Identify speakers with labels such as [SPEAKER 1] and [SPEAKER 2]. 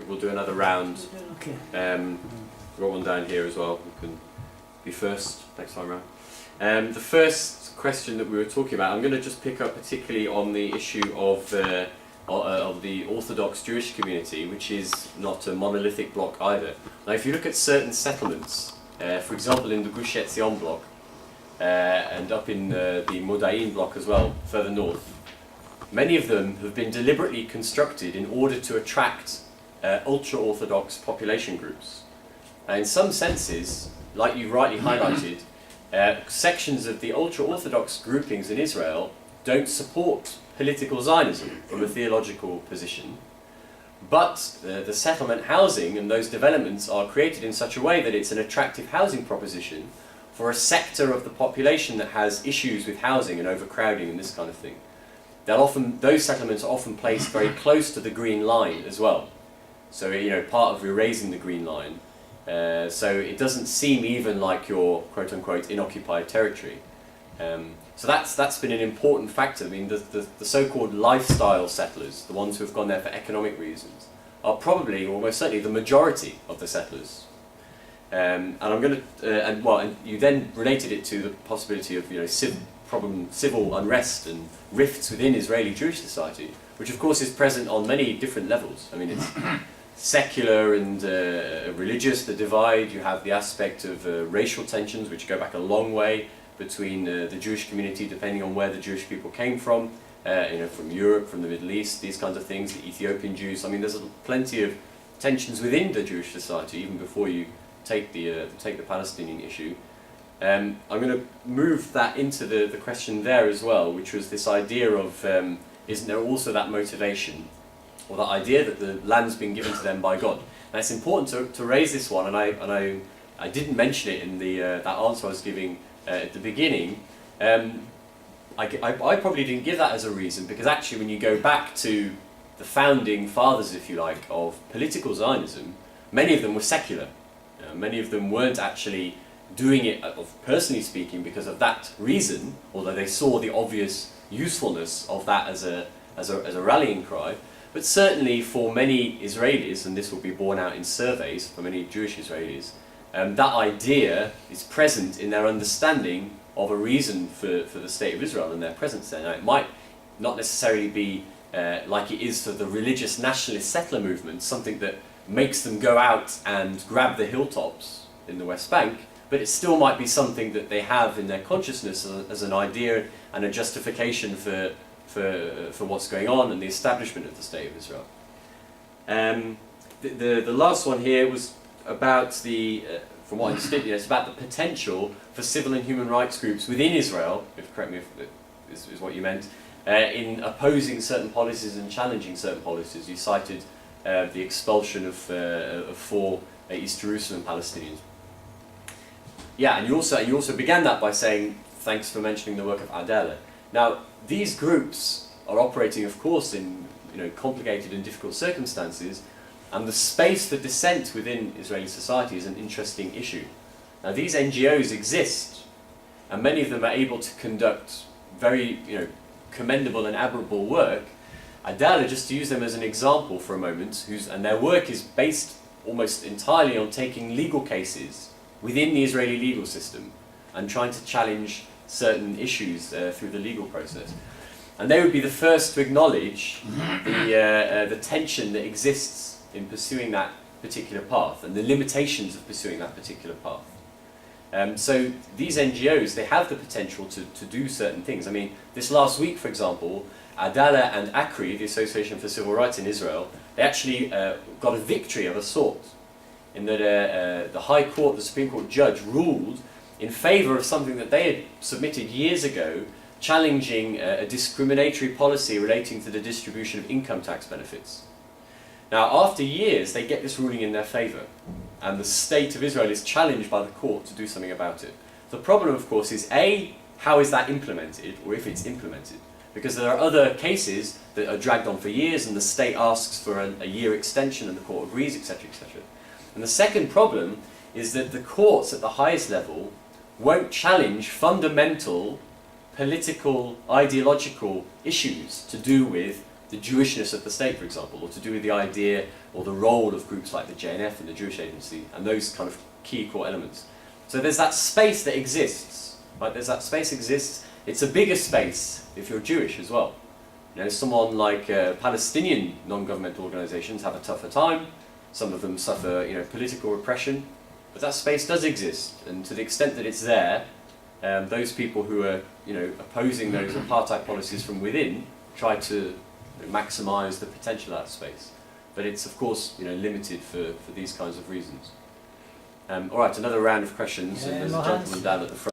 [SPEAKER 1] we'll do another round.
[SPEAKER 2] Okay.
[SPEAKER 1] We've got one down here as well. You can be first next time round. The first question that we were talking about, I'm going to just pick up particularly on the issue of the Orthodox Jewish community, which is not a monolithic block either. Now, if you look at certain settlements, for example, in the Gush Etzion block, and up in the Modain block as well, further north, many of them have been deliberately constructed in order to attract ultra-orthodox population groups. In some senses, like you rightly highlighted, sections of the ultra-orthodox groupings in Israel don't support political Zionism from a theological position, but the settlement housing and those developments are created in such a way that it's an attractive housing proposition for a sector of the population that has issues with housing and overcrowding and this kind of thing. Those settlements are often placed very close to the Green Line as well. So, part of erasing the Green Line. So it doesn't seem even like you're, quote-unquote, in occupied territory. So that's been an important factor. I mean, the so-called lifestyle settlers, the ones who have gone there for economic reasons, are probably, or most certainly, the majority of the settlers. And I'm going to, and you then related it to the possibility of, civil unrest and rifts within Israeli Jewish society, which of course is present on many different levels. I mean, it's secular and religious, the divide. You have the aspect of racial tensions, which go back a long way between the Jewish community, depending on where the Jewish people came from, from Europe, from the Middle East, these kinds of things, the Ethiopian Jews. I mean, there's plenty of tensions within the Jewish society, even before you take the Palestinian issue. I'm going to move that into the question there as well, which was this idea of, isn't there also that motivation, or that idea that the land's been given to them by God? And it's important to raise this one, and I didn't mention it in that answer I was giving at the beginning. I probably didn't give that as a reason, because actually when you go back to the founding fathers, if you like, of political Zionism, many of them were secular. Many of them weren't actually doing it, personally speaking, because of that reason, although they saw the obvious usefulness of that as a rallying cry. But certainly for many Israelis, and this will be borne out in surveys for many Jewish Israelis, that idea is present in their understanding of a reason for the state of Israel and their presence there. Now, it might not necessarily be like it is for the religious nationalist settler movement, something that makes them go out and grab the hilltops in the West Bank, but it still might be something that they have in their consciousness as an idea and a justification for what's going on and the establishment of the State of Israel. The last one here was about from what I understood, it's about the potential for civil and human rights groups within Israel, correct me if this is what you meant, in opposing certain policies and challenging certain policies. You cited the expulsion of 4 East Jerusalem Palestinians. Yeah, and you also began that by saying, thanks for mentioning the work of Adela. Now, these groups are operating, of course, in complicated and difficult circumstances, and the space for dissent within Israeli society is an interesting issue. Now, these NGOs exist, and many of them are able to conduct very, commendable and admirable work. Adala, just to use them as an example for a moment, and their work is based almost entirely on taking legal cases within the Israeli legal system and trying to challenge certain issues through the legal process. And they would be the first to acknowledge the tension that exists in pursuing that particular path and the limitations of pursuing that particular path. So these NGOs, they have the potential to do certain things. I mean, this last week, for example, Adala and ACRI, the Association for Civil Rights in Israel, they actually got a victory of a sort, in that the High Court, the Supreme Court judge, ruled in favour of something that they had submitted years ago, challenging a discriminatory policy relating to the distribution of income tax benefits. Now, after years, they get this ruling in their favour, and the state of Israel is challenged by the court to do something about it. The problem, of course, is A, how is that implemented, or if it's implemented? Because there are other cases that are dragged on for years, and the state asks for a year extension, and the court agrees, etc., etc. And the second problem is that the courts at the highest level won't challenge fundamental political, ideological issues to do with the Jewishness of the state, for example, or to do with the idea or the role of groups like the JNF and the Jewish Agency, and those kind of key core elements. So there's that space that exists, right? There's that space exists. It's a bigger space if you're Jewish as well. You know, someone like Palestinian non-governmental organisations have a tougher time. Some of them suffer, you know, political repression, but that space does exist, and to the extent that it's there, those people who are, you know, opposing those apartheid policies from within try to maximise the potential of that space. But it's, of course, you know, limited for these kinds of reasons. All right, another round of questions. And there's a gentleman down at the front.